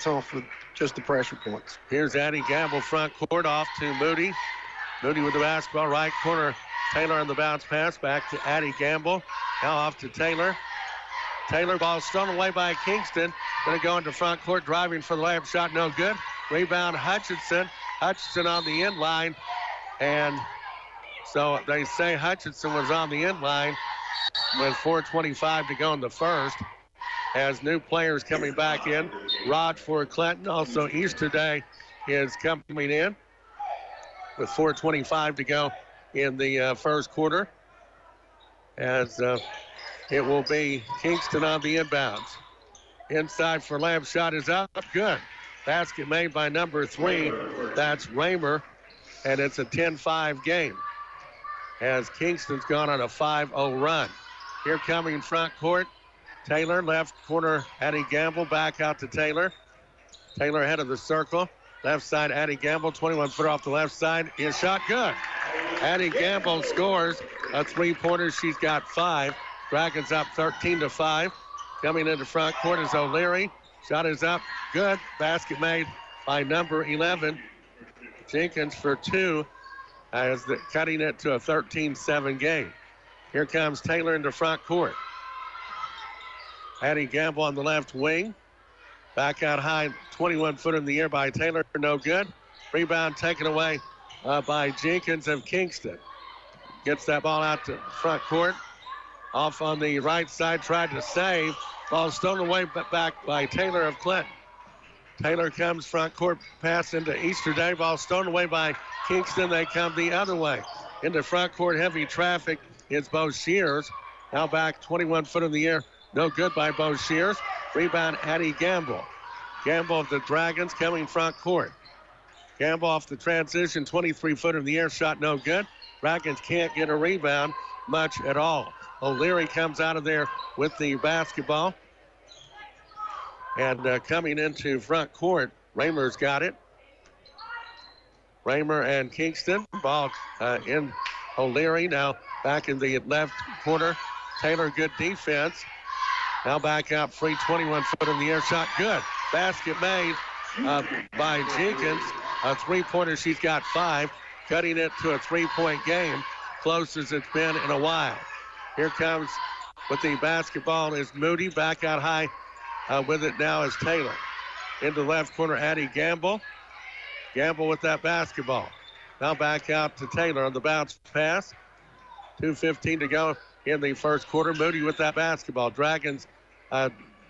gets off with just the pressure points. Here's Addie Gamble front court off to Moody. Moody with the basketball, right corner. Taylor on the bounce pass, back to Addie Gamble. Now off to Taylor. Taylor, ball stolen away by Kingston. Going to go into front court, driving for the layup shot, no good. Rebound, Hutchinson. Hutchinson on the end line. And so they say Hutchinson was on the end line with 4:25 to go in the first. As new players coming back in. Rod for Clinton. Also, Easterday is coming in with 4:25 to go in the first quarter. As it will be Kingston on the inbounds. Inside for layup shot is up. Good. Basket made by number 3. That's Raymer. And it's a 10-5 game. As Kingston's gone on a 5-0 run. Here coming front court. Taylor, left corner, Addie Gamble, back out to Taylor. Taylor head of the circle. Left side, Addie Gamble, 21-footer off the left side. His shot good. Addie Gamble scores a three-pointer. She's got 5. Dragons up 13-5. Coming into front court is O'Leary. Shot is up, good. Basket made by number 11. Jenkins for 2 as cutting it to a 13-7 game. Here comes Taylor into front court. Addie Gamble on the left wing. Back out high, 21-footer in the air by Taylor, no good. Rebound taken away by Jenkins of Kingston. Gets that ball out to front court. Off on the right side, tried to save. Ball stolen away back by Taylor of Clinton. Taylor comes front court, pass into Easterday. Ball stolen away by Kingston. They come the other way. Into front court, heavy traffic is Bo Shears. Now back, 21-foot in the air. No good by Bo Shears. Rebound, Addie Gamble. Gamble of the Dragons coming front court. Gamble off the transition, 23-foot in the air, shot no good. Dragons can't get a rebound much at all. O'Leary comes out of there with the basketball. And coming into front court, Raymer's got it. Raymer and Kingston. Ball in O'Leary. Now back in the left corner. Taylor, good defense. Now back out free, 21-foot in the air, shot good. Basket made by Jenkins. A three-pointer, she's got 5. Cutting it to a 3-point game. Closest it's been in a while. Here comes with the basketball is Moody. Back out high with it now is Taylor. Into left corner, Addie Gamble. Gamble with that basketball. Now back out to Taylor on the bounce pass. 2:15 to go in the first quarter. Moody with that basketball. Dragons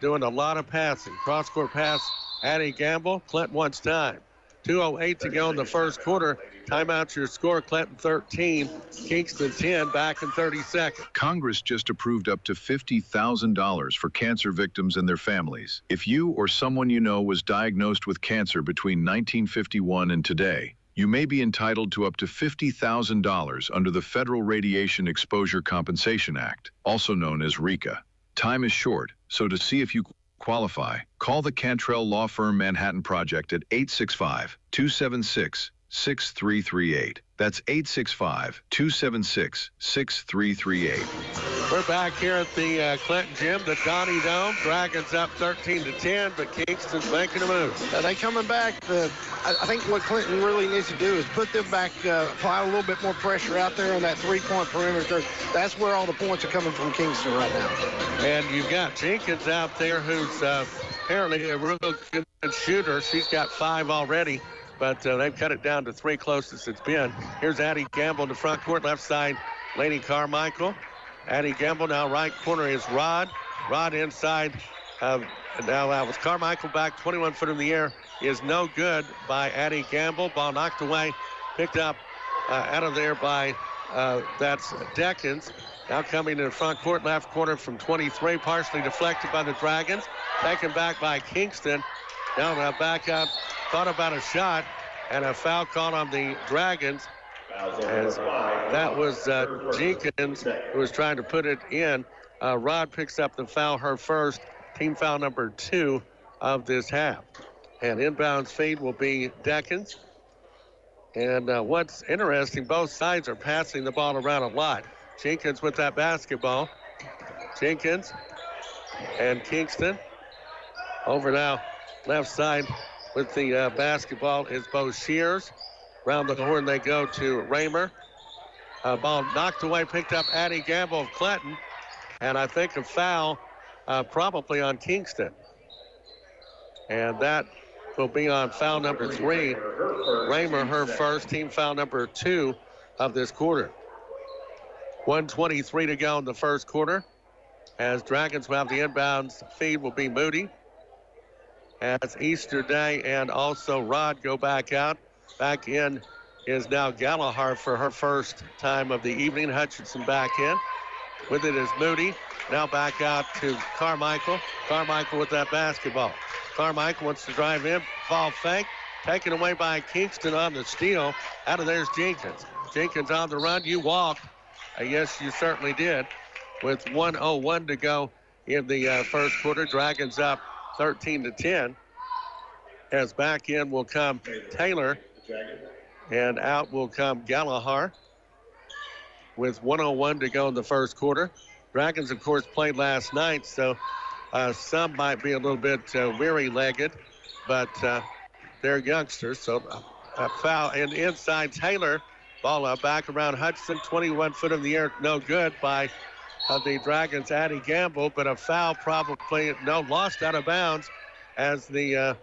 doing a lot of passing. Cross-court pass, Addie Gamble. Clinton wants time. 2:08 to go in the first quarter. Timeout your score. Clinton 13, Kingston 10, back in 30 seconds. Congress just approved up to $50,000 for cancer victims and their families. If you or someone you know was diagnosed with cancer between 1951 and today, you may be entitled to up to $50,000 under the Federal Radiation Exposure Compensation Act, also known as RECA. Time is short, so to see if you qualify, call the Cantrell Law Firm Manhattan Project at 865-276-6338. That's 865-276-6338. We're back here at the Clinton Gym, the Donnie Dome. Dragons up 13-10, but Kingston's making a move. They coming back. I think what Clinton really needs to do is put them back, apply a little bit more pressure out there on that three-point perimeter. That's where all the points are coming from Kingston right now. And you've got Jenkins out there who's apparently a real good shooter. She's got 5 already. But they've cut it down to 3 closest it's been. Here's Addie Gamble in the front court, left side, Lady Carmichael. Addie Gamble now right corner is Rod. Rod inside. Now that was Carmichael back, 21-foot in the air is no good by Addie Gamble. Ball knocked away, picked up out of there by that's Deckins. Now coming to the front court, left corner from 23, partially deflected by the Dragons. Taken back by Kingston. Now back out. Thought about a shot and a foul call on the Dragons. As that was Jenkins who was trying to put it in. Rod picks up the foul, her first, team foul number 2 of this half. And inbounds feed will be Deckins. And what's interesting, both sides are passing the ball around a lot. Jenkins with that basketball. Jenkins and Kingston over now Left side with the basketball is Bo Shears. Round the horn they go to Raymer. Ball knocked away, picked up Addie Gamble of Clinton. And I think a foul probably on Kingston. And that will be on foul number 3. Raymer, her first, team foul number 2 of this quarter. 1:23 to go in the first quarter. As Dragons will have the inbounds feed will be Moody. As Easter Day and also Rod go back out. Back in is now Gallagher for her first time of the evening. Hutchinson back in. With it is Moody. Now back out to Carmichael. Carmichael with that basketball. Carmichael wants to drive in. Ball fake. Taken away by Kingston on the steal. Out of there's Jenkins. Jenkins on the run. You walked. Yes, you certainly did. With 1:01 to go in the first quarter. Dragons up 13-10. As back in will come Taylor. And out will come Gallagher. With 1:01 to go in the first quarter. Dragons, of course, played last night, so some might be a little bit weary-legged, but they're youngsters. So a foul. And inside Taylor, ball back around Hudson, 21 foot in the air, no good by the Dragons' Addie Gamble, but a foul probably, lost out of bounds as the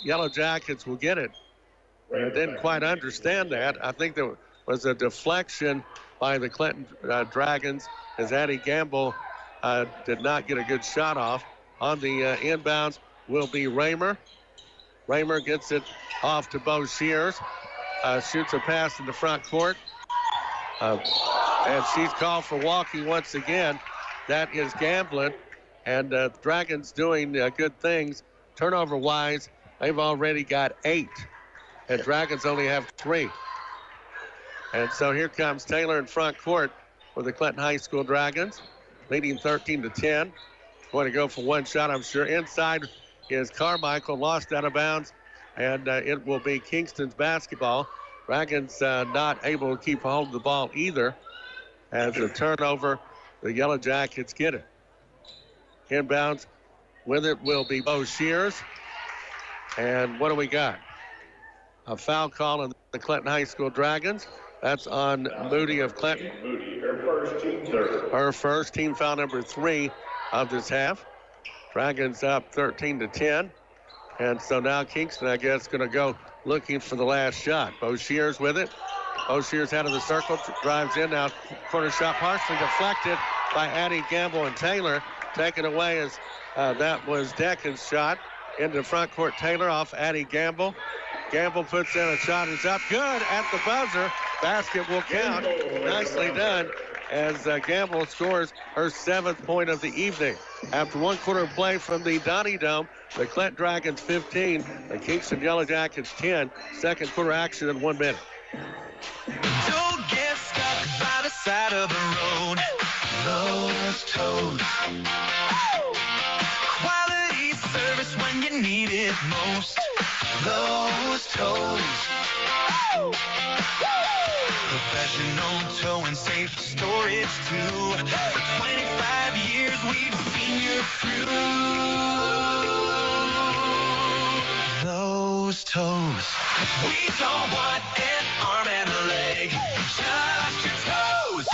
Yellow Jackets will get it. And I didn't quite understand that. I think there was a deflection by the Clinton Dragons as Addie Gamble did not get a good shot off. On the inbounds will be Raymer. Raymer gets it off to Bo Shears. Shoots a pass in the front court. And she's called for walking once again. That is gambling. And Dragons doing good things. Turnover-wise, they've already got 8. And Dragons only have 3. And so here comes Taylor in front court for the Clinton High School Dragons, leading 13-10. Going to go for one shot, I'm sure. Inside is Carmichael, lost out of bounds, and it will be Kingston's basketball. Dragons not able to keep a hold of the ball either. As a turnover, the Yellow Jackets get it. Inbounds with it will be Bo Shears. And what do we got? A foul call on the Clinton High School Dragons. That's on Moody of Clinton. Her first, team foul number 3 of this half. Dragons up 13-10. And so now Kingston, I guess, going to go looking for the last shot. Bo Shears with it. Bo Shears out of the circle, drives in now. Corner shot partially deflected by Addie Gamble and Taylor. Taken away as that was Deccan's shot. Into front court, Taylor off Addie Gamble. Gamble puts in a shot. It's up good at the buzzer. Basket will count. Nicely done as Gamble scores her 7th point of the evening. After one quarter of play from the Donnie Dome, the Clinton Dragons 15, the Kingston Yellow Jackets 10. Second quarter action in 1 minute. Don't get stuck by the side of the road. Those toes. Quality service when you need it most. Those toes. Professional tow and safe storage too. For 25 years we've seen you through. Those toes. We don't want an arm and a leg, just your toes.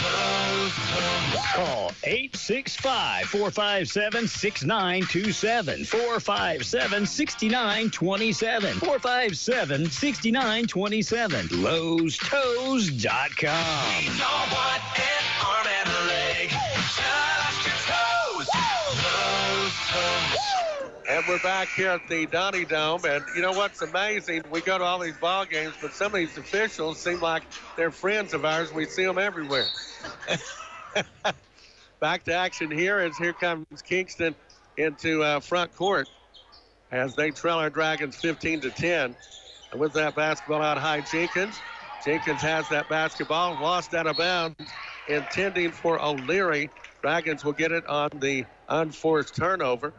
Those toes. Call 865-457-6927. 457-6927. 457-6927. Lowe'sToes.com. We don't want an arm and a leg, just your toes. Those toes. And we're back here at the Donnie Dome, and you know what's amazing? We go to all these ball games, but some of these officials seem like they're friends of ours. We see them everywhere. Back to action here as here comes Kingston into front court as they trail our Dragons 15-10. And with that basketball out high, Jenkins. Jenkins has that basketball, lost out of bounds, intending for O'Leary. Dragons will get it on the unforced turnover.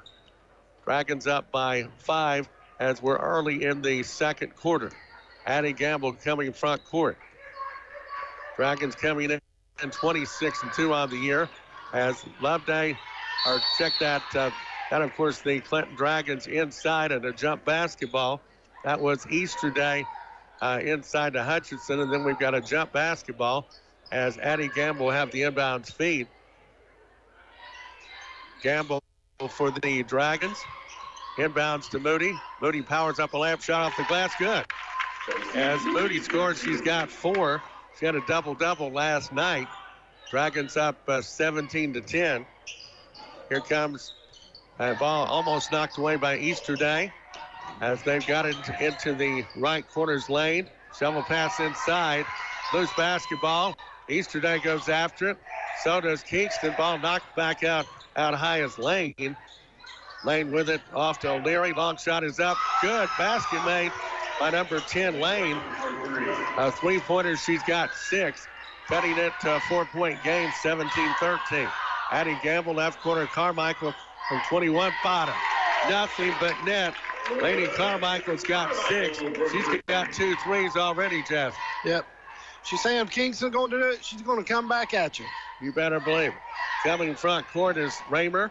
Dragons up by 5 as we're early in the second quarter. Addie Gamble coming front court. Dragons coming in 26-2 on the year as Loveday, or check that, And, of course, the Clinton Dragons inside and a jump basketball. That was Easter Day inside to Hutchinson. And then we've got a jump basketball as Addie Gamble will have the inbounds feed. Gamble for the Dragons. Inbounds to Moody. Moody powers up a layup shot off the glass. Good. As Moody scores, she's got 4. She had a double-double last night. Dragons up 17-10. Here comes a ball almost knocked away by Easter Day as they've got it into the right corner's lane. Shovel pass inside. Loose basketball. Easter Day goes after it. So does Kingston. Ball knocked back out high as Lane. Lane with it off to O'Leary. Long shot is up. Good. Basket made by number 10, Lane. A three-pointer, she's got 6. Cutting it to a 4-point game, 17-13. Addie Gamble, left corner, Carmichael from 21, bottom. Nothing but net. Lady Carmichael's got 6. She's got 2 threes already, Jeff. Yep. She's saying if Kingston going to do it, she's going to come back at you. You better believe it. Coming front court is Raymer.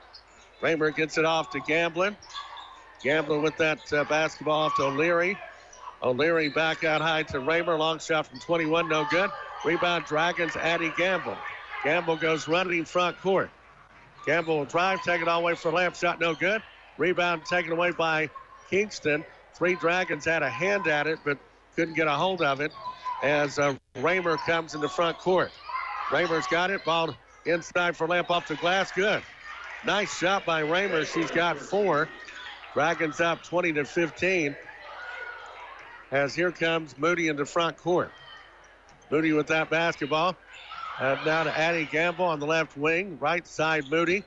Raymer gets it off to Gamblin. Gamblin with that basketball off to O'Leary. O'Leary back out high to Raymer. Long shot from 21, no good. Rebound Dragons, Addie Gamble. Gamble goes running front court. Gamble will drive, take it all the way for a layup shot, no good. Rebound taken away by Kingston. 3 Dragons had a hand at it, but couldn't get a hold of it as Raymer comes into front court. Raymer's got it. Ball inside for layup off the glass. Good. Nice shot by Raymer. She's got 4. Dragons up 20-15 as here comes Moody into front court. Moody with that basketball. Now to Addie Gamble on the left wing. Right side Moody.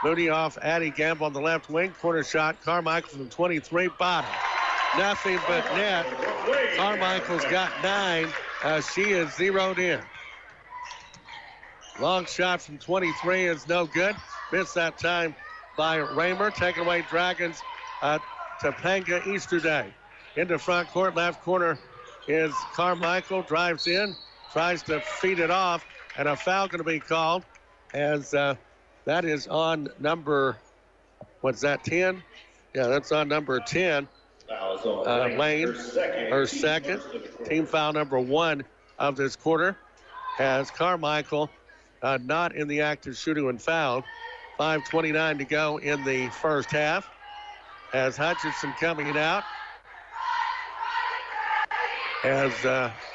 Moody off Addie Gamble on the left wing. Corner shot. Carmichael from 23. Bottom. Nothing but net. Carmichael's got 9. She is zeroed in. Long shot from 23 is no good. Missed that time by Raymer. Taking away Dragons Topanga Easter Day. Into front court. Left corner is Carmichael. Drives in. Tries to feed it off. And a foul going to be called as that is on number, what's that, 10? Yeah, that's on number 10. Lane, her second. Team foul number 1 of this quarter. Has Carmichael not in the act of shooting when fouled. 5:29 to go in the first half. As Hutchinson coming out. As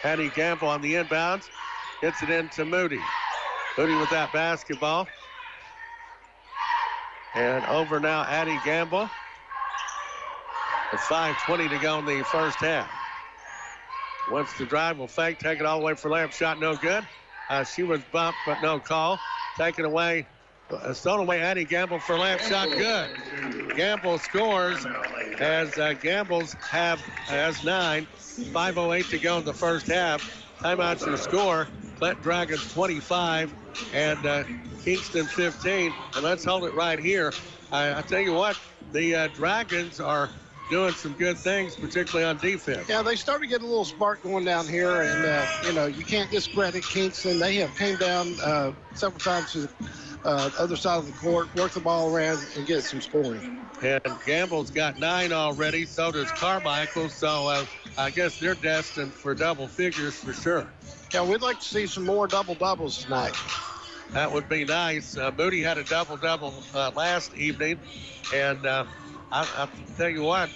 Addie Gamble on the inbounds. Gets it into Moody. Moody with that basketball. And over now, Addie Gamble. With 5:20 to go in the first half. Wants to drive, will fake, take it all the way for layup shot, no good. She was bumped, but no call. Taken away, stolen away Addie Gamble for layup shot, good. Gamble scores as Gamble's has 9. 5:08 to go in the first half. Timeouts your score. Clinton Dragons 25 and Kingston 15. And let's hold it right here. I tell you what, the Dragons are doing some good things, particularly on defense. Yeah, they started getting a little spark going down here, and, you can't discredit Kingston. They have came down several times to the other side of the court, work the ball around, and get some scoring. And Gamble's got 9 already, so does Carmichael, so I guess they're destined for double figures for sure. Yeah, we'd like to see some more double-doubles tonight. That would be nice. Moody had a double-double last evening, and I'll tell you what,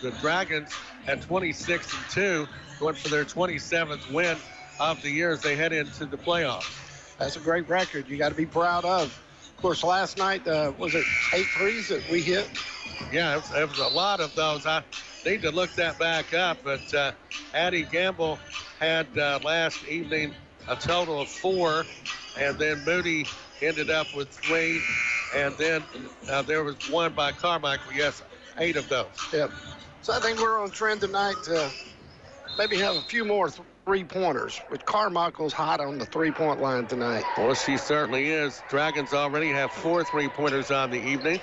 the Dragons at 26-2 went for their 27th win of the year as they head into the playoffs. That's a great record you got to be proud of. Of course, last night, was it 8 threes that we hit? Yeah, it was a lot of those. I need to look that back up, but Addie Gamble had last evening a total of 4, and then Moody ended up with 3, and then there was 1 by Carmichael. Yes, 8 of those. Yep. So I think we're on trend tonight to maybe have a few more three-pointers, but Carmichael's hot on the three-point line tonight. Well, she certainly is. Dragons already have 4 three-pointers on the evening.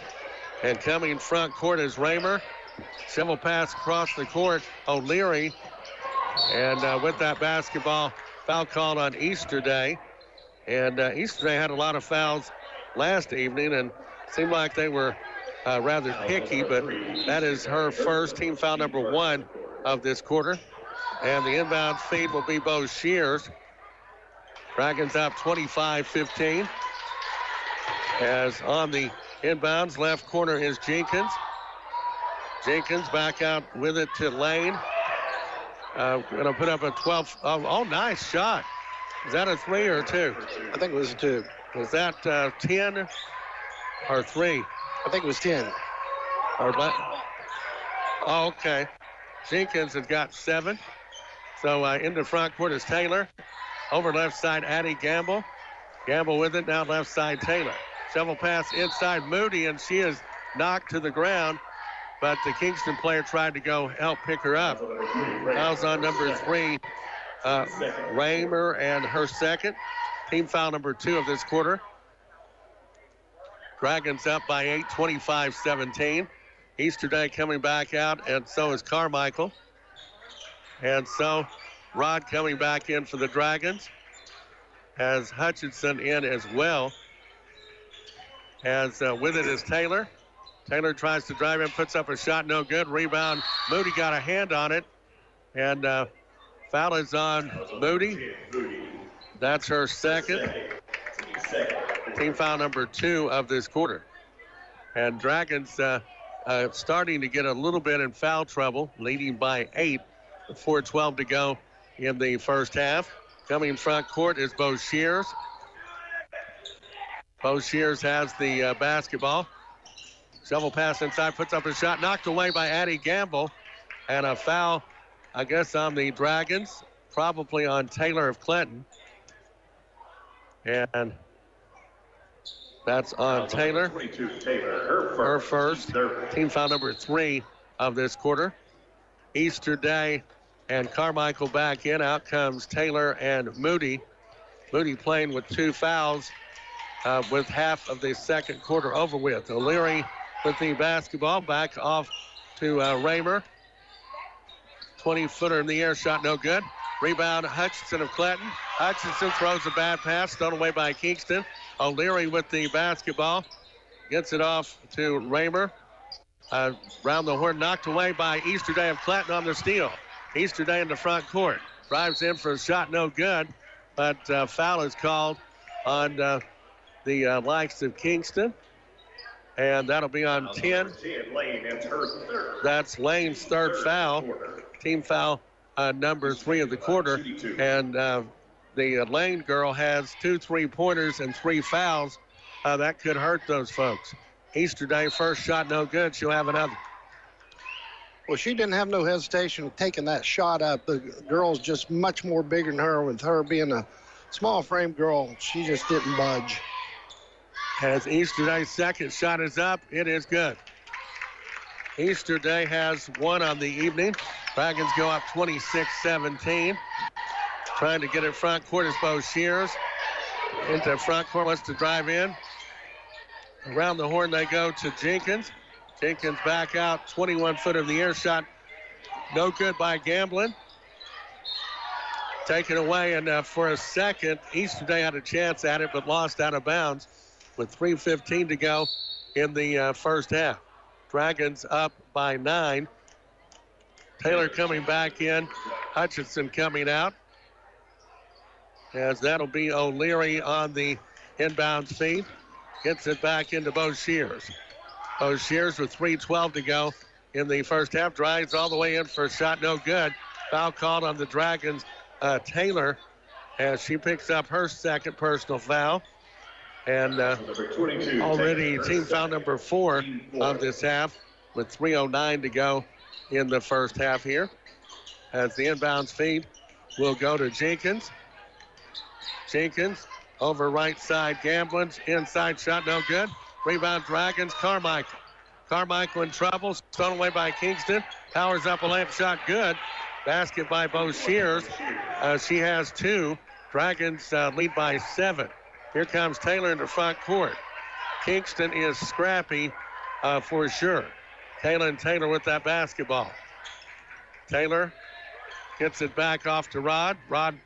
And coming in front court is Raymer. Shovel pass across the court, O'Leary. And with that basketball, foul called on Easter Day. And Easter Day had a lot of fouls last evening, and Seemed like they were rather picky, but that is her first, team foul number 1 of this quarter. And the inbound feed will be Bo Shears. Dragons up 25-15. As on the inbounds, left corner is Jenkins. Jenkins back out with it to Lane. Going to put up a 12. Oh, nice shot. Is that a 3 or a 2? I think it was a 2. Was that 10 or 3? I think it was 10. Oh, okay. Jenkins has got 7. So in the front court is Taylor. Over left side, Addie Gamble. Gamble with it, now left side, Taylor. Shovel pass inside Moody, and she is knocked to the ground. But the Kingston player tried to go help pick her up. Fouls on number 3, Raymer, and her second. Team foul number 2 of this quarter. Dragons up by 8, 25-17. Easterday coming back out, and so is Carmichael. And so Rod coming back in for the Dragons. Has Hutchinson in as well. As with it is Taylor. Taylor tries to drive in, puts up a shot, no good. Rebound, Moody got a hand on it. And foul is on Moody. That's her second. Team foul number 2 of this quarter. And Dragons starting to get a little bit in foul trouble, leading by 8, 4:12 to go in the first half. Coming front court is Bo Shears. Bo Shears has the basketball. Shovel pass inside, puts up a shot, knocked away by Addie Gamble. And a foul, I guess, on the Dragons, probably on Taylor of Clinton. And that's on Taylor. Her first. Team foul number 3 of this quarter. Easterday and Carmichael back in. Out comes Taylor and Moody. Moody playing with 2 fouls with half of the second quarter over with. O'Leary with the basketball back off to Raymer. 20-footer in the air, shot no good. Rebound, Hutchinson of Clinton. Hutchinson throws a bad pass, thrown away by Kingston. O'Leary with the basketball. Gets it off to Raymer. Round the horn, knocked away by Easterday of Clinton on the steal. Easterday in the front court. Drives in for a shot, no good. But foul is called on the likes of Kingston. And that'll be on 10. That's Lane's third foul. Team foul number 3 of the quarter. And the Lane girl has 2 3-pointers and 3 fouls. That could hurt those folks. Easterday, first shot, no good. She'll have another. Well, she didn't have no hesitation taking that shot up. The girl's just much more bigger than her. With her being a small frame girl, she just didn't budge. As Easterday's second shot is up, it is good. Easterday has 1 on the evening. Dragons go up 26-17. Trying to get it front court is Bo Shears. Into front court, wants to drive in. Around the horn they go to Jenkins. Jenkins back out, 21-foot of the air shot. No good by Gamblin. Taken away, and for a second, Easterday had a chance at it, but lost out of bounds with 3:15 to go in the first half. Dragons up by 9. Taylor coming back in. Hutchinson coming out. As that'll be O'Leary on the inbound feed. Gets it back into Bo Shears. Bo Shears with 3:12 to go in the first half. Drives all the way in for a shot, no good. Foul called on the Dragons, Taylor, as she picks up her second personal foul. And already team foul number 4 of this half with 3:09 to go in the first half here. As the inbounds feed will go to Jenkins. Jenkins over right side, Gamblin's inside shot, no good. Rebound Dragons, Carmichael. Carmichael in trouble, stolen away by Kingston. Powers up a layup shot, good. Basket by Bo Shears. She has 2. Dragons lead by 7. Here comes Taylor in the front court. Kingston is scrappy for sure. Taylor with that basketball. Taylor gets it back off to Rod. Rod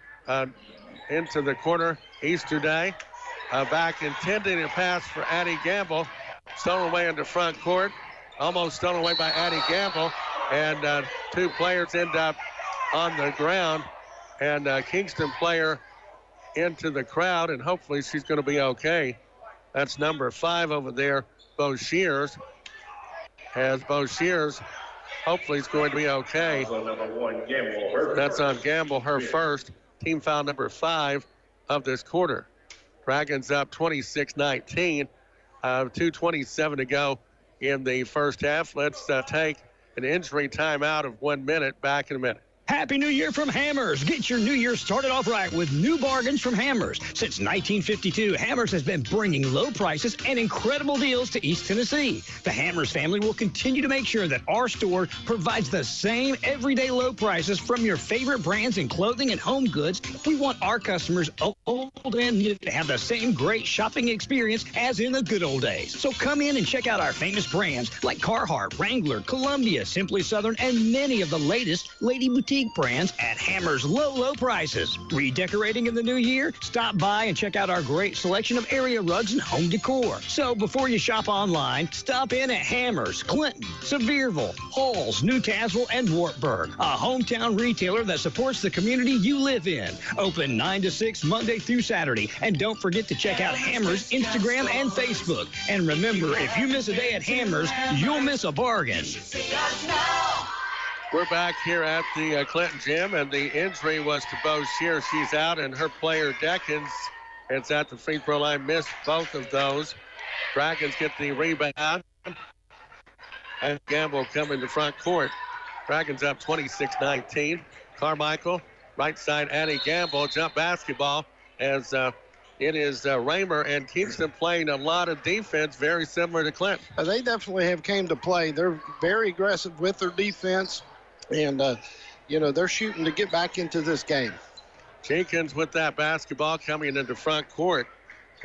into the corner. Easterday back intending a pass for Addie Gamble. stolen away into front court. Almost stolen away by Addie Gamble. And two players end up on the ground. And a Kingston player into the crowd, and hopefully she's going to be okay. That's number 5 over there, Bo Shears. As Bo Shears hopefully is going to be okay. That's on Gamble, her first. Team foul number 5 of this quarter. Dragons up 26-19. 2:27 to go in the first half. Let's take an injury timeout of 1 minute. Back in a minute. Happy New Year from Hammers. Get your new year started off right with new bargains from Hammers. Since 1952, Hammers has been bringing low prices and incredible deals to East Tennessee. The Hammers family will continue to make sure that our store provides the same everyday low prices from your favorite brands in clothing and home goods. We want our customers, old and new, to have the same great shopping experience as in the good old days. So come in and check out our famous brands like Carhartt, Wrangler, Columbia, Simply Southern, and many of the latest Lady Boutique brands at Hammers low prices. Redecorating in the new year? Stop by and check out our great selection of area rugs and home decor. So before you shop online, stop in at Hammers, Clinton, Sevierville, Halls, New Tazewell, and Wartburg, a hometown retailer that supports the community you live in. Open 9 to 6 Monday through Saturday. And don't forget to check out Hammers Instagram and Facebook. And remember, if you miss a day at Hammers, you'll miss a bargain. We're back here at the Clinton gym, and the injury was to Bo Shear. She's out, and her player, Deckens, is at the free throw line, missed both of those. Dragons get the rebound. And Gamble coming to front court. Dragons up 26-19. Carmichael, right side, Addie Gamble, jump basketball as it is Raymer and Kingston playing a lot of defense, very similar to Clinton. They definitely have came to play. They're very aggressive with their defense. And, they're shooting to get back into this game. Jenkins with that basketball coming into front court.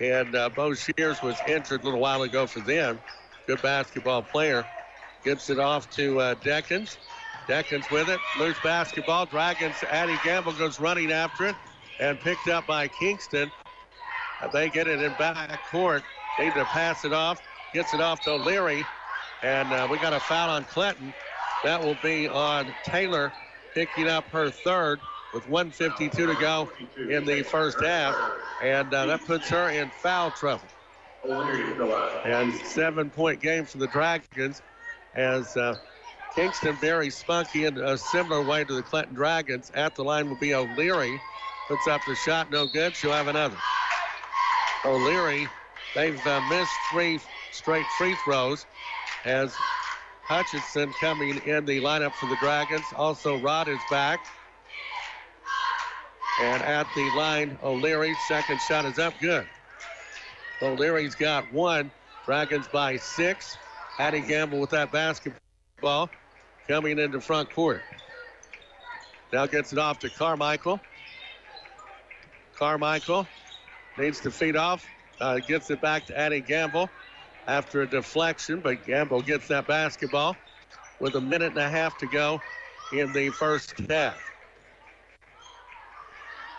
And Bo Shears was injured a little while ago for them. Good basketball player. Gets it off to Deckens. Deckens with it. Loose basketball. Dragons, Addie Gamble goes running after it. And picked up by Kingston. They get it in back court. Need to pass it off. Gets it off to O'Leary. And we got a foul on Clinton. That will be on Taylor, picking up her third with 1:52 to go in the first half. And that puts her in foul trouble. And 7-point game for the Dragons as Kingston very spunky in a similar way to the Clinton Dragons. At the line will be O'Leary. Puts up the shot, no good. She'll have another. O'Leary, they've missed 3 straight free throws as Hutchinson coming in the lineup for the Dragons. Also, Rod is back. And at the line, O'Leary, second shot is up, good. O'Leary's got 1. Dragons by 6. Addie Gamble with that basketball coming into front court. Now gets it off to Carmichael. Carmichael needs to feed off. Gets it back to Addie Gamble after a deflection, but Gamble gets that basketball with 1.5 minutes to go in the first half.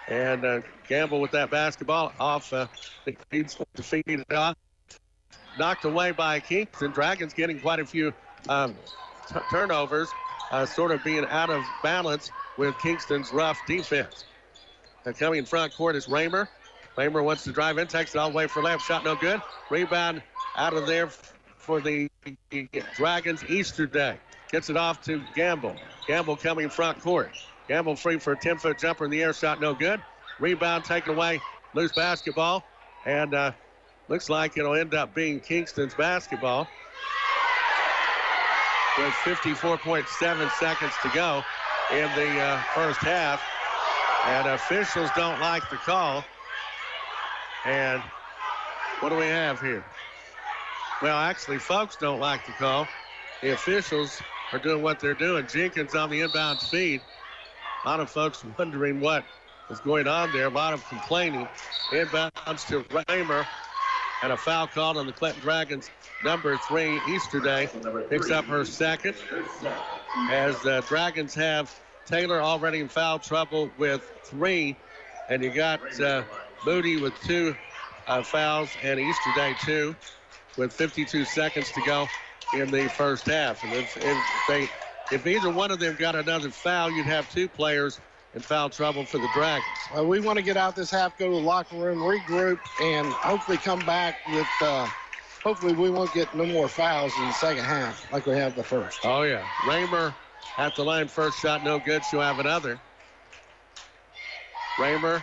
And Gamble with that basketball off. Needs to feed it off. Knocked away by Kingston. Dragons getting quite a few turnovers, sort of being out of balance with Kingston's rough defense. And coming in front court is Raymer. Raymer wants to drive in, takes it all the way for left. Shot no good. Rebound out of there for the Dragons Easterday. Gets it off to Gamble. Gamble coming front court. Gamble free for a 10-foot jumper in the air. Shot no good. Rebound taken away. Loose basketball. And looks like it'll end up being Kingston's basketball. With 54.7 seconds to go in the first half. And officials don't like the call. And what do we have here? Well, actually, folks don't like the call. The officials are doing what they're doing. Jenkins on the inbound feed. A lot of folks wondering what is going on there. A lot of complaining. Inbounds to Raymer. And a foul called on the Clinton Dragons. Number 3, Easterday, picks up her second. As the Dragons have Taylor already in foul trouble with 3. And you got Moody with 2 fouls and Easterday 2. with 52 seconds to go in the first half. And if either one of them got another foul, you'd have two players in foul trouble for the Dragons. We want to get out this half, go to the locker room, regroup, and hopefully come back with hopefully we won't get no more fouls in the second half like we have the first. Oh, yeah. Raymer at the line. First shot, no good. She'll have another. Raymer.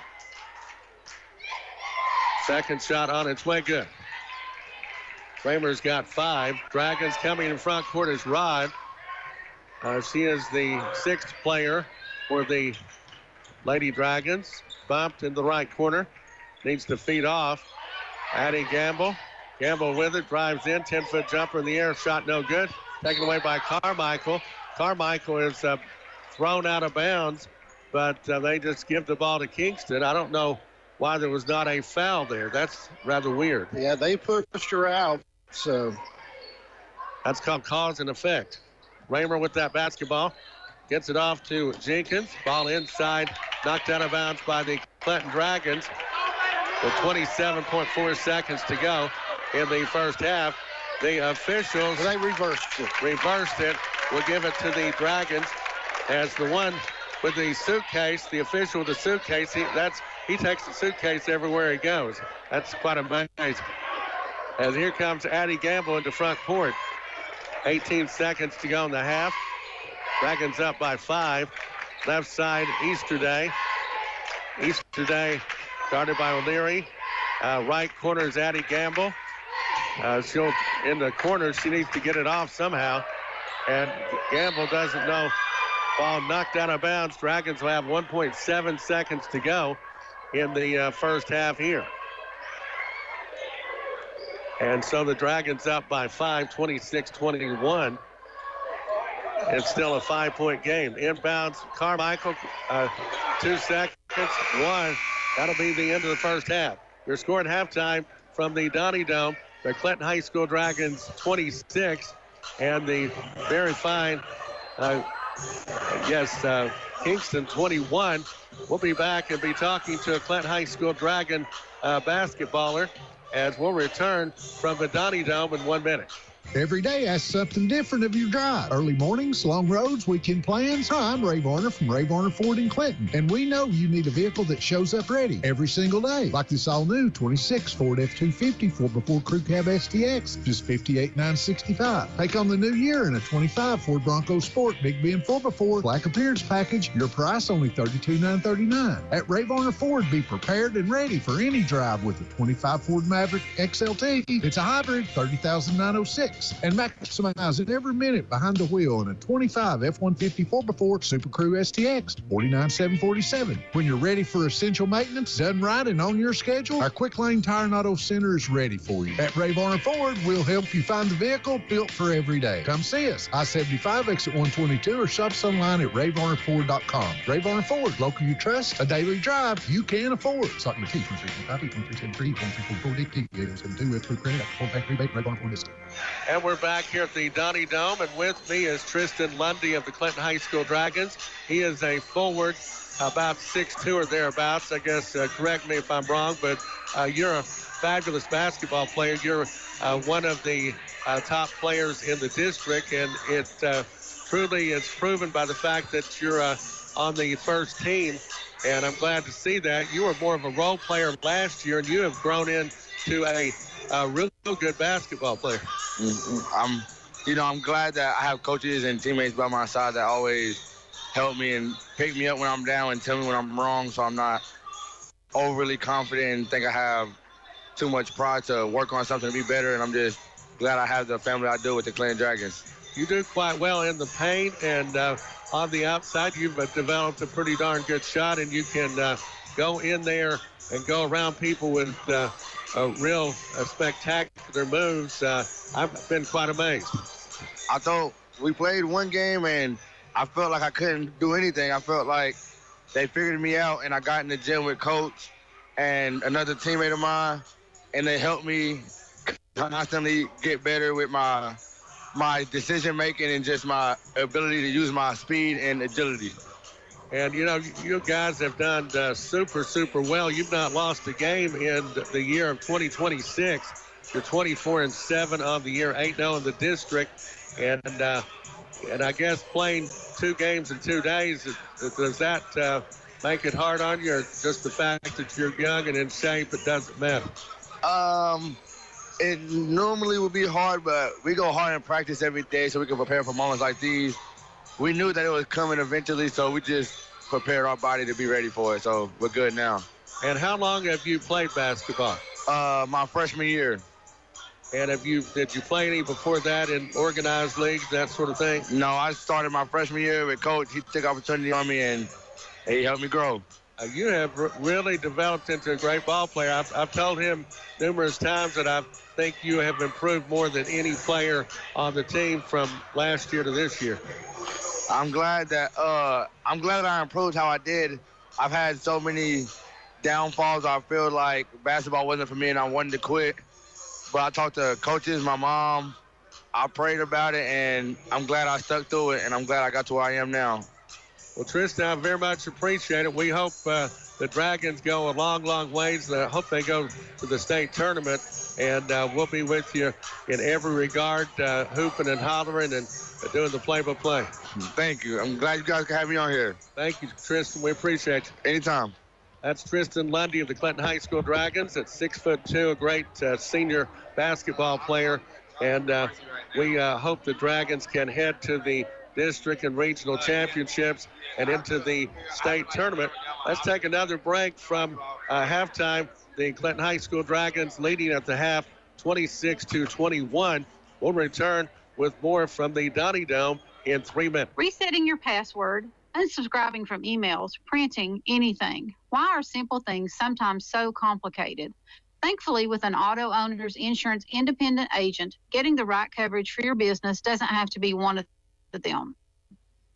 Second shot on its way, good. Raymer's got 5. Dragons coming in front court is Rod. She is the 6th player for the Lady Dragons. Bumped in the right corner. Needs to feed off. Addie Gamble. Gamble with it. Drives in. 10-foot jumper in the air. Shot no good. Taken away by Carmichael. Carmichael is thrown out of bounds, but they just give the ball to Kingston. I don't know why there was not a foul there. That's rather weird. Yeah, they pushed her out, so. That's called cause and effect. Raymer with that basketball. Gets it off to Jenkins. Ball inside. Knocked out of bounds by the Clinton Dragons. With 27.4 seconds to go in the first half. The officials. They reversed it. We'll give it to the Dragons as the one with the suitcase, the official with the suitcase. He takes the suitcase everywhere he goes. That's quite amazing. As here comes Addie Gamble into front court. 18 seconds to go in the half. Dragons up by 5. Left side, Easterday. Easterday guarded by O'Leary. Right corner is Addie Gamble. She'll in the corner. She needs to get it off somehow. And Gamble doesn't know. Ball knocked out of bounds. Dragons will have 1.7 seconds to go in the first half here. And so the Dragons up by 5, 26-21. It's still a 5-point game. Inbounds, Carmichael, 2 seconds, 1. That'll be the end of the first half. Your score at halftime from the Donnie Dome, the Clinton High School Dragons 26, and the very fine, Kingston 21. We'll be back and be talking to a Clinton High School Dragon basketballer as we'll return from the Donnie Dome in 1 minute. Every day asks something different of your drive. Early mornings, long roads, weekend plans. Hi, I'm Ray Varner from Ray Varner Ford in Clinton. And we know you need a vehicle that shows up ready every single day. Like this all-new 26 Ford F-250 4x4 Crew Cab STX, just $58,965. Take on the new year in a 25 Ford Bronco Sport Big Ben 4x4 Black Appearance Package. Your price only $32,939. At Ray Varner Ford, be prepared and ready for any drive with a 25 Ford Maverick XLT. It's a hybrid, $30,906. And maximizing every minute behind the wheel in a 25 F-150 4x4 Super Crew STX, $49,747. When you're ready for essential maintenance, done right and on your schedule, our Quick Lane Tire and Auto Center is ready for you. At Ray Varner Ford, we'll help you find the vehicle built for every day. Come see us. I-75 exit 122 or shop us online at rayvarnerford.com. Ray Varner Ford, local you trust, a daily drive you can afford. Stock your T, 1355, 1373, 1344, DP, 872, with free credit, full back rebate, Ray Varner Ford discount. And we're back here at the Donnie Dome, and with me is Tristan Lundy of the Clinton High School Dragons. He is a forward, about 6'2" or thereabouts. I guess, correct me if I'm wrong, but you're a fabulous basketball player. You're one of the top players in the district, and it truly is proven by the fact that you're on the first team, and I'm glad to see that. You were more of a role player last year, and you have grown into a real good basketball player. I'm glad that I have coaches and teammates by my side that always help me and pick me up when I'm down and tell me when I'm wrong, so I'm not overly confident and think I have too much pride to work on something to be better. And I'm just glad I have the family I do with the Clinton Dragons. You do quite well in the paint, and on the outside you've developed a pretty darn good shot, and you can go in there and go around people with real spectacular moves. I've been quite amazed. I thought we played one game and I felt like I couldn't do anything. I felt like they figured me out, and I got in the gym with Coach and another teammate of mine, and they helped me constantly get better with my decision making and just my ability to use my speed and agility. And, you guys have done super, super well. You've not lost a game in the year of 2026. You're 24-7 on the year, 8-0 in the district, and I guess playing 2 games in 2 days, does that make it hard on you, or just the fact that you're young and in shape, it doesn't matter? It normally would be hard, but we go hard in practice every day so we can prepare for moments like these. We knew that it was coming eventually, so we just prepared our body to be ready for it, so we're good now. And how long have you played basketball? My freshman year. And did you play any before that in organized leagues, that sort of thing? No, I started my freshman year with Coach. He took opportunity on me, and he helped me grow. You have really developed into a great ball player. I've told him numerous times that I think you have improved more than any player on the team from last year to this year. I'm glad that I improved how I did. I've had so many downfalls. I feel like basketball wasn't for me and I wanted to quit. But I talked to coaches, my mom. I prayed about it, and I'm glad I stuck through it, and I'm glad I got to where I am now. Well, Tristan, I very much appreciate it. We hope the Dragons go a long, long ways. I hope they go to the state tournament, and we'll be with you in every regard, hooping and hollering and doing the play-by-play. Thank you. I'm glad you guys can have me on here. Thank you, Tristan. We appreciate you. Anytime. That's Tristan Lundy of the Clinton High School Dragons at 6'2", a great senior basketball player. And we hope the Dragons can head to the district and regional championships and into the state tournament. Let's take another break from halftime. The Clinton High School Dragons leading at the half, 26-21. We'll return with more from the Donnie Dome in 3 minutes. Resetting your password, unsubscribing from emails, printing, anything. Why are simple things sometimes so complicated? Thankfully, with an auto owner's insurance independent agent, getting the right coverage for your business doesn't have to be one of them.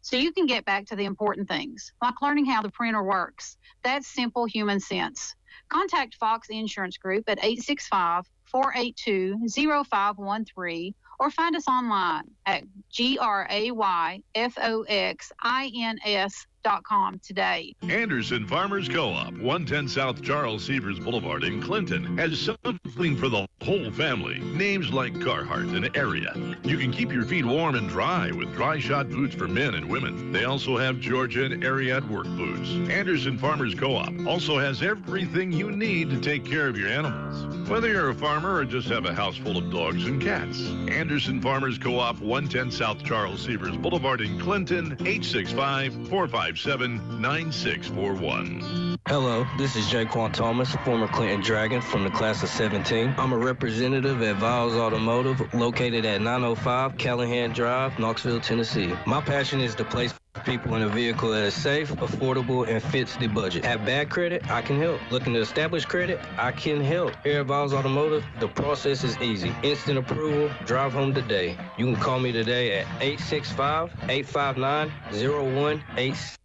So you can get back to the important things, like learning how the printer works. That's simple human sense. Contact Fox Insurance Group at 865-482-0513 or find us online at grayfoxins.com today. Anderson Farmers Co-op, 110 South Charles Severs Boulevard in Clinton, has something for the whole family. Names like Carhartt and Area. You can keep your feet warm and dry with dry shod boots for men and women. They also have Georgia and Ariat work boots. Anderson Farmers Co-op also has everything you need to take care of your animals. Whether you're a farmer or just have a house full of dogs and cats. Anderson Farmers Co-op, 110 South Charles Severs Boulevard in Clinton, 865-457-9641. Hello, this is Jaquan Thomas, former Clinton Dragon from the class of 17. I'm a representative at Viles Automotive, located at 905 Callahan Drive, Knoxville, Tennessee. My passion is to place people in a vehicle that is safe, affordable, and fits the budget. Have bad credit? I can help. Looking to establish credit? I can help. Here at Viles Automotive, the process is easy. Instant approval, drive home today. You can call me today at 865-859-0186.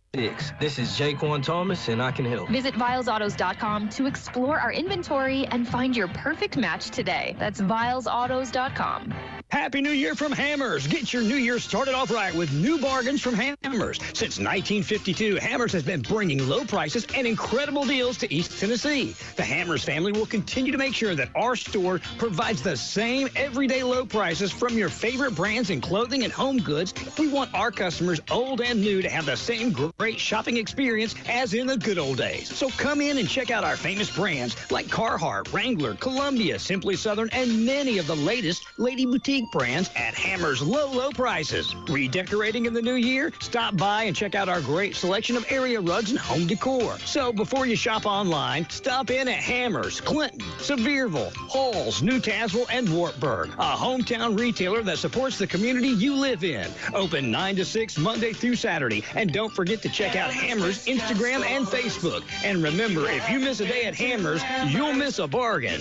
This is Jaquan Thomas, and I can help. Visit vilesautos.com to explore our inventory and find your perfect match today. That's vilesautos.com. Happy New Year from Hammers. Get your new year started off right with new bargains from Hammers. Since 1952, Hammers has been bringing low prices and incredible deals to East Tennessee. The Hammers family will continue to make sure that our store provides the same everyday low prices from your favorite brands in clothing and home goods. We want our customers, old and new, to have the same great shopping experience as in the good old days. So come in and check out our famous brands like Carhartt, Wrangler, Columbia, Simply Southern, and many of the latest Lady Boutique brands at Hammers low prices. Redecorating in the new year? Stop by and check out our great selection of area rugs and home decor. So before you shop online, stop in at Hammers, Clinton, Sevierville, Halls, New Tazewell, and Wartburg, a hometown retailer that supports the community you live in. Open 9 to 6 Monday through Saturday. And don't forget to check out Hammers Instagram and Facebook. And remember, if you miss a day at Hammers, you'll miss a bargain.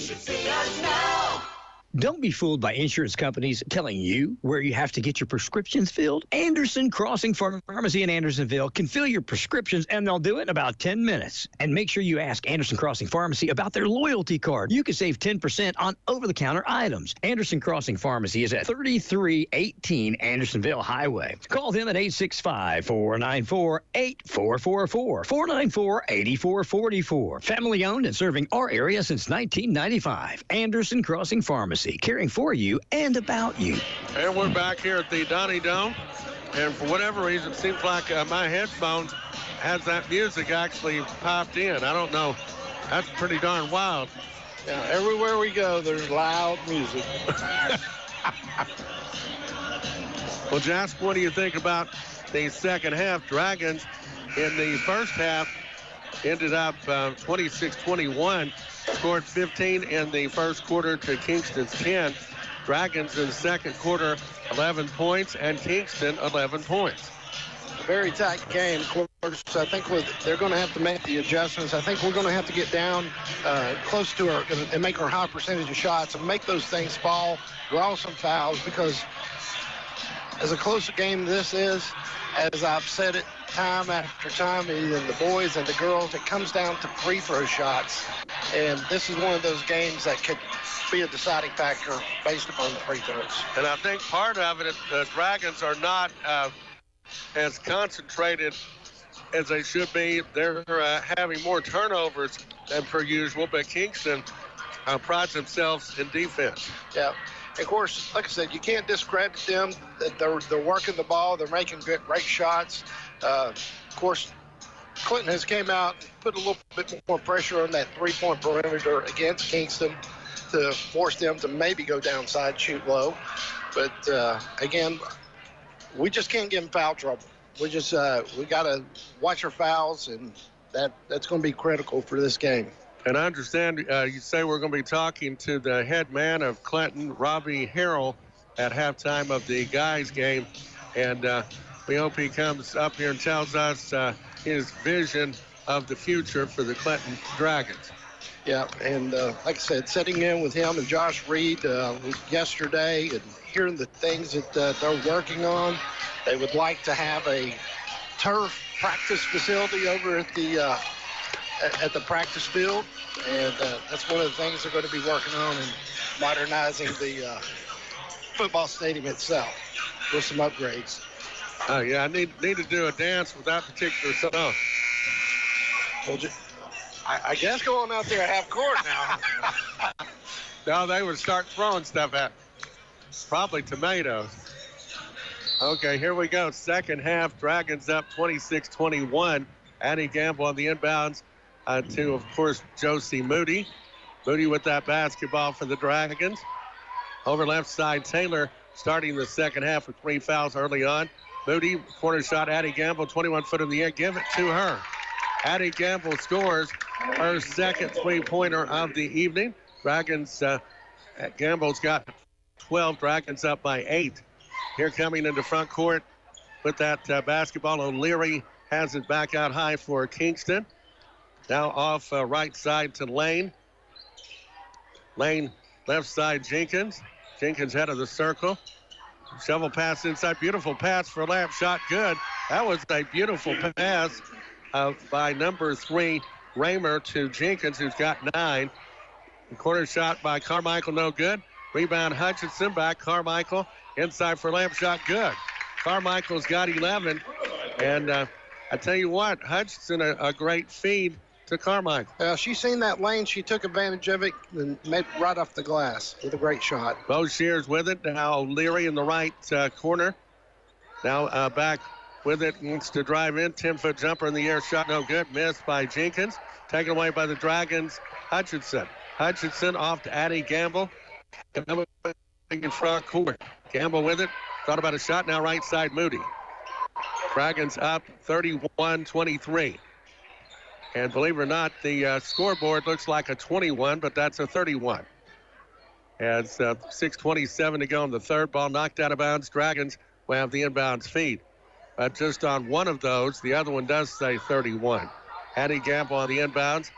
Don't be fooled by insurance companies telling you where you have to get your prescriptions filled. Anderson Crossing Pharmacy in Andersonville can fill your prescriptions, and they'll do it in about 10 minutes. And make sure you ask Anderson Crossing Pharmacy about their loyalty card. You can save 10% on over-the-counter items. Anderson Crossing Pharmacy is at 3318 Andersonville Highway. Call them at 865-494-8444, 494-8444. Family-owned and serving our area since 1995. Anderson Crossing Pharmacy. Tennessee, caring for you and about you. And we're back here at the Donnie Dome. And for whatever reason, it seems like my headphones has that music actually popped in. I don't know. That's pretty darn wild. Yeah, everywhere we go, there's loud music. Well, Jasper, what do you think about the second half? Dragons in the first half ended up 26-21, scored 15 in the first quarter to Kingston's 10. Dragons in the second quarter, 11 points, and Kingston 11 points. Very tight game. Of course, I think they're going to have to make the adjustments. I think we're going to have to get down close to our and make our high percentage of shots and make those things fall, draw some fouls, because as a close a game this is, as I've said it time after time, in the boys and the girls, it comes down to free throw shots. And this is one of those games that could be a deciding factor based upon the free throws. And I think part of it, the Dragons are not as concentrated as they should be. They're having more turnovers than per usual, but Kingston prides themselves in defense. Yeah. Of course, like I said, you can't discredit them. They're working the ball. They're making great shots. Of course, Clinton has came out and put a little bit more pressure on that three-point perimeter against Kingston to force them to maybe go downside, shoot low. But, again, we just can't get in foul trouble. We got to watch our fouls, and that's going to be critical for this game. And I understand you say we're going to be talking to the head man of Clinton, Robbie Harrell, at halftime of the guys' game. And we hope he comes up here and tells us his vision of the future for the Clinton Dragons. Yeah, and like I said, sitting in with him and Josh Reed yesterday and hearing the things that they're working on, they would like to have a turf practice facility over at the practice field, and that's one of the things they're going to be working on, and modernizing the football stadium itself with some upgrades. Yeah, I need to do a dance with that particular song. Well, I guess go on out there at half court now. No, they would start throwing stuff at probably tomatoes. Okay, here we go. Second half, Dragons up 26-21. Addie Gamble on the inbounds to, of course, Josie Moody. Moody with that basketball for the Dragons. Over left side, Taylor starting the second half with 3 fouls early on. Moody, corner shot, Addie Gamble, 21 foot in the air. Give it to her. Addie Gamble scores her second three-pointer of the evening. Dragons, Gamble's got 12. Dragons up by 8. Here coming into front court with that basketball. O'Leary has it back out high for Kingston. Now off right side to Lane. Lane left side Jenkins. Jenkins head of the circle. Shovel pass inside. Beautiful pass for a layup shot. Good. That was a beautiful pass by number 3, Raymer, to Jenkins, who's got 9. The corner shot by Carmichael, no good. Rebound Hutchinson back. Carmichael inside for layup shot. Good. Carmichael's got 11. And I tell you what, Hutchinson, a great feed to Carmichael. She's seen that lane. She took advantage of it and made it right off the glass with a great shot. Bo Shears with it. Now Leary in the right corner. Now back with it. Wants to drive in. 10-foot jumper in the air. Shot no good. Missed by Jenkins. Taken away by the Dragons. Hutchinson. Hutchinson off to Addie Gamble. In front court. Gamble with it. Thought about a shot. Now right side Moody. Dragons up 31-23. And believe it or not, the scoreboard looks like a 21, but that's a 31. As 6:27 to go in the third, ball knocked out of bounds. Dragons will have the inbounds feed. But just on one of those, the other one does say 31. Addie Gamble on the inbounds.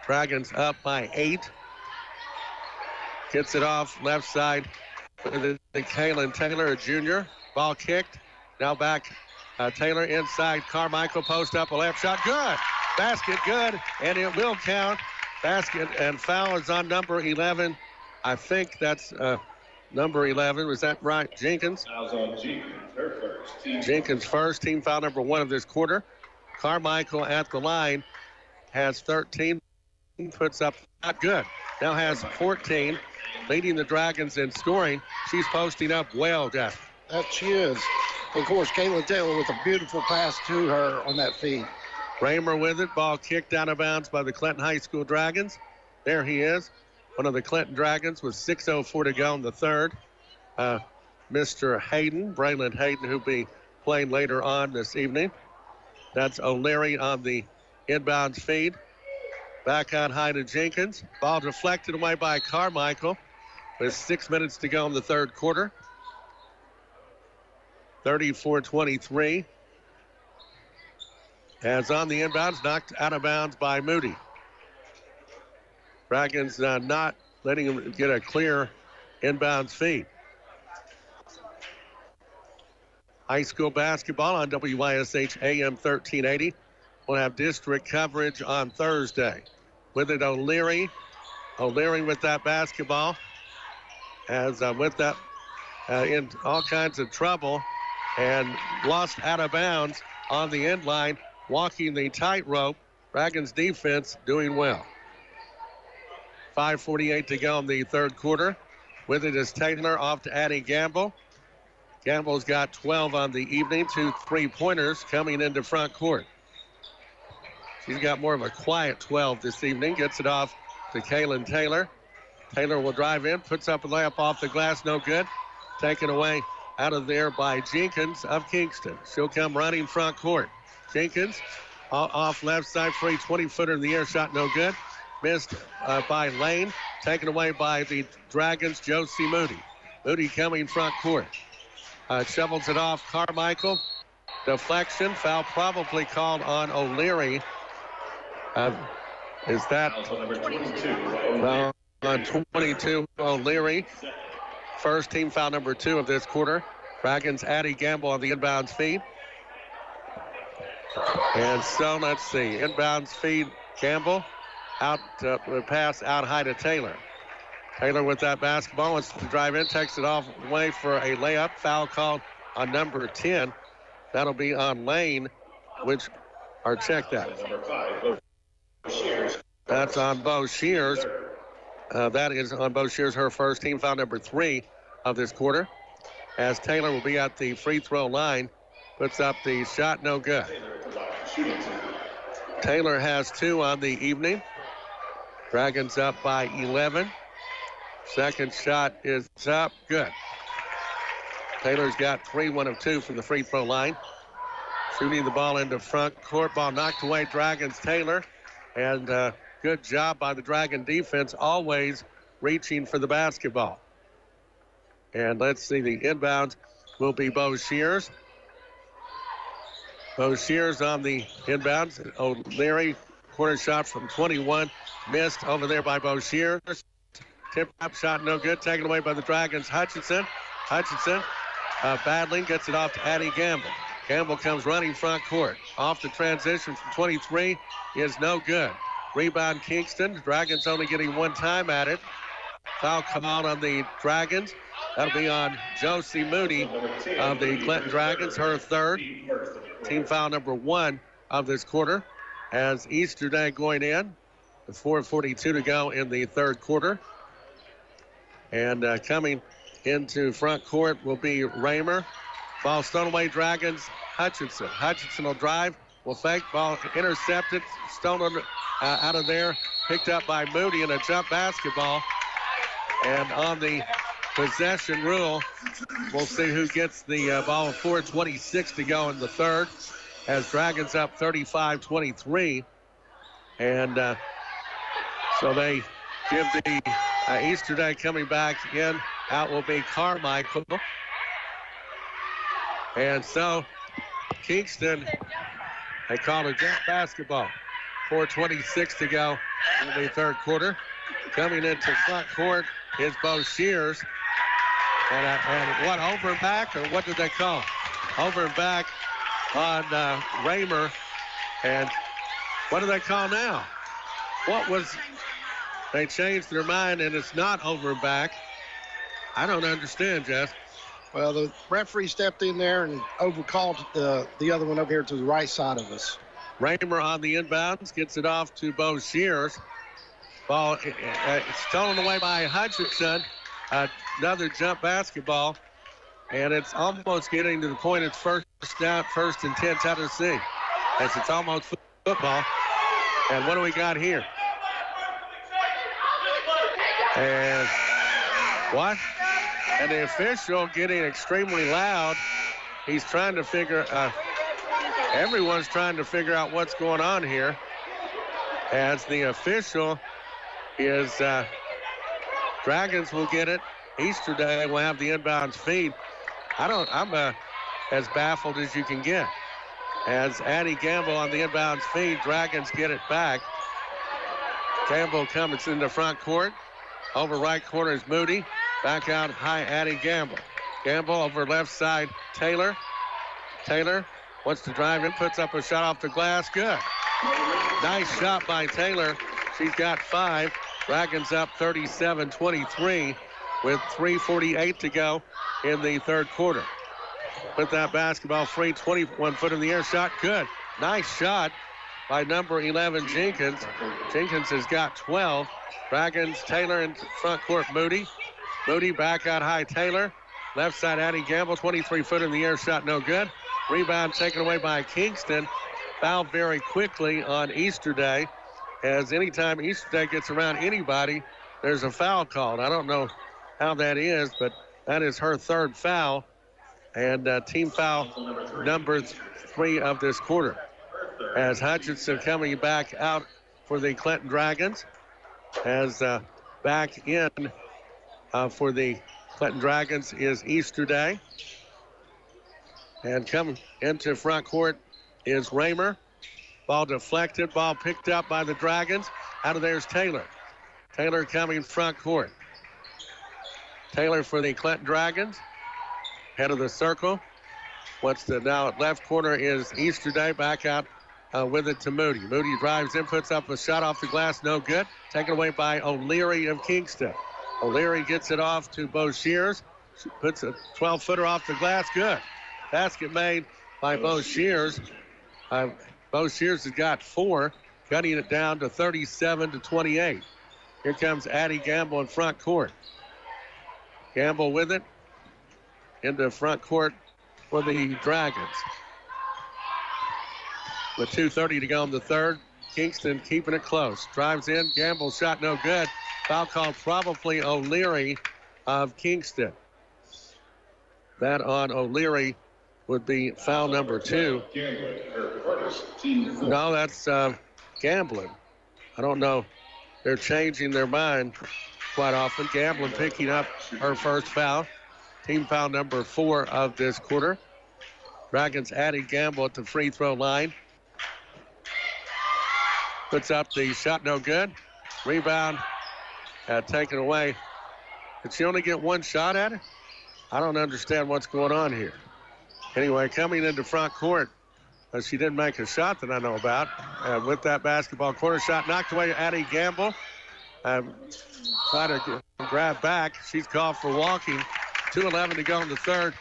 Dragons up by 8. Gets it off left side with Kaylin Taylor, a junior. Ball kicked. Now back Taylor inside. Carmichael post up a left shot. Good. Basket good. And it will count. Basket and foul is on number 11. I think that's number 11. Was that right? Jenkins? Fouls on Jenkins. Her first. Jenkins first. Team foul number 1 of this quarter. Carmichael at the line has 13. puts up not good. Now has 14, leading the Dragons in scoring. She's posting up well, Jeff. That she is. Of course, Kayla Taylor with a beautiful pass to her on that feed. Raymer with it. Ball kicked out of bounds by the Clinton High School Dragons. There he is. One of the Clinton Dragons with 6:04 to go in the third. Mr. Hayden, Braylon Hayden, who'll be playing later on this evening. That's O'Leary on the inbounds feed. Back out high to Jenkins. Ball deflected away by Carmichael with 6 minutes to go in the third quarter. 34-23. As on the inbounds, knocked out of bounds by Moody. Dragons not letting him get a clear inbounds feed. High school basketball on WYSH AM 1380. We'll have district coverage on Thursday. With it, O'Leary. O'Leary with that basketball. As with that in all kinds of trouble and lost out of bounds on the end line, walking the tightrope. Dragons defense doing well. 5:48 to go in the third quarter. With it is Taylor off to Addie Gamble. Gamble's got 12 on the evening, 2 3-pointers coming into front court. She's got more of a quiet 12 this evening. Gets it off to Kaylin Taylor. Taylor will drive in, puts up a layup off the glass, no good. Taken away out of there by Jenkins of Kingston. She'll come running front court. Jenkins off left side, free 20-footer in the air, shot no good. Missed by Lane. Taken away by the Dragons, Josie Moody. Moody coming front court. Shovels it off Carmichael. Deflection. Foul probably called on O'Leary. Is that foul on 22 O'Leary? First team foul number 2 of this quarter. Dragons Addie Gamble on the inbounds feed. And so let's see. Inbounds feed Gamble. Out pass out high to Taylor. Taylor with that basketball wants to drive in, takes it off away for a layup. Foul called on number 10. That'll be on Lane, check that. That's on Bo Shears. That is on Bo Shears, her first team foul number 3 of this quarter. As Taylor will be at the free throw line, puts up the shot, no good. Taylor has 2 on the evening. Dragons up by 11. Second shot is up. Good. Taylor's got 3, 1 of 2 from the free throw line. Shooting the ball into front court. Ball knocked away. Dragons Taylor. And good job by the Dragon defense, always reaching for the basketball. And let's see, the inbound will be Bo Shears. Bo Shears on the inbounds. O'Leary, corner shot from 21. Missed over there by Bo Shears. Tip-top shot, no good. Taken away by the Dragons. Hutchinson battling, gets it off to Addie Gamble. Gamble comes running front court. Off the transition from 23 is no good. Rebound Kingston. Dragons only getting 1 time at it. Foul called on the Dragons. That'll be on Josie Moody of the Clinton Dragons, her third. Team foul number 1 of this quarter. As Easterday going in, with 4:42 to go in the third quarter. And coming into front court will be Raymer. Ball stolen away, Dragons. Hutchinson. Hutchinson will drive, will fake. Ball intercepted, stolen out of there. Picked up by Moody in a jump basketball. And on the possession rule, we'll see who gets the ball. 4:26 to go in the third. As Dragons up 35-23. And so they give the Easterday coming back in. Out will be Carmichael. And so Kingston, they call it jump basketball. 4:26 to go in the third quarter. Coming into front court is Bo Shears. And what, over and back, or what did they call? Over and back on Raymer. And what do they call now? They changed their mind, and it's not over and back. I don't understand, Jeff. Well, the referee stepped in there and overcalled the other one over here to the right side of us. Raymer on the inbounds, gets it off to Bo Shears. Ball stolen away by Hutchinson. Another jump basketball. And it's almost getting to the point it's first down, 1st and 10 Tennessee. As it's almost football. And what do we got here? And what? And the official getting extremely loud. He's trying to figure, everyone's trying to figure out what's going on here. As the official is, Dragons will get it. Easterday will have the inbounds feed. I'm as baffled as you can get. As Addie Gamble on the inbounds feed, Dragons get it back. Gamble comes in the front court. Over right corner is Moody. Back out high, Addie Gamble. Gamble over left side, Taylor. Taylor wants to drive in, puts up a shot off the glass. Good. Nice shot by Taylor. She's got 5. Dragons up 37-23 with 3:48 to go in the third quarter. Put that basketball free, 21 foot in the air shot. Good. Nice shot by number 11, Jenkins. Jenkins has got 12. Dragons, Taylor in front court, Moody. Moody back out high, Taylor. Left side, Addie Gamble, 23 foot in the air shot, no good. Rebound taken away by Kingston. Fouled very quickly on Easterday. As anytime Easterday gets around anybody, there's a foul called. I don't know how that is, but that is her third foul. And team foul number 3 of this quarter. As Hutchinson coming back out for the Clinton Dragons. As back in for the Clinton Dragons is Easterday. And coming into front court is Raymer. Ball deflected, ball picked up by the Dragons. Out of there's Taylor. Taylor coming front court. Taylor for the Clinton Dragons. Head of the circle. What's the now at left corner is Easterday back out with it to Moody. Moody drives in, puts up a shot off the glass, no good. Taken away by O'Leary of Kingston. O'Leary gets it off to Bo Shears. Puts a 12-footer off the glass, good. Basket made by Bo Shears. Bo Shears has got 4, cutting it down to 37-28. Here comes Addie Gamble in front court. Gamble with it into front court for the Dragons. With 2:30 to go in the third, Kingston keeping it close. Drives in, Gamble shot no good. Foul called probably O'Leary of Kingston. That on O'Leary would be foul number 2. No, that's Gambling. I don't know. They're changing their mind quite often. Gambling picking up her first foul. Team foul number 4 of this quarter. Dragons adding Gamble at the free throw line. Puts up the shot, no good. Rebound taken away. Did she only get 1 shot at it? I don't understand what's going on here. Anyway, coming into front court, she didn't make a shot that I know about. With that basketball, corner shot knocked away. Addie Gamble try to grab back. She's called for walking. 2:11 to go in the third.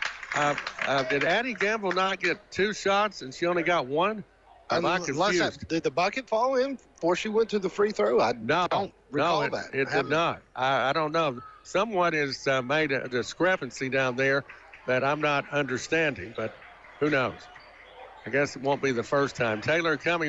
Did Addie Gamble not get 2 shots and she only got 1? I'm not confused. Did the bucket fall in before she went to the free throw? I don't recall that. It did not. I don't know. Someone has made a discrepancy down there that I'm not understanding, but who knows? I guess it won't be the first time. Taylor coming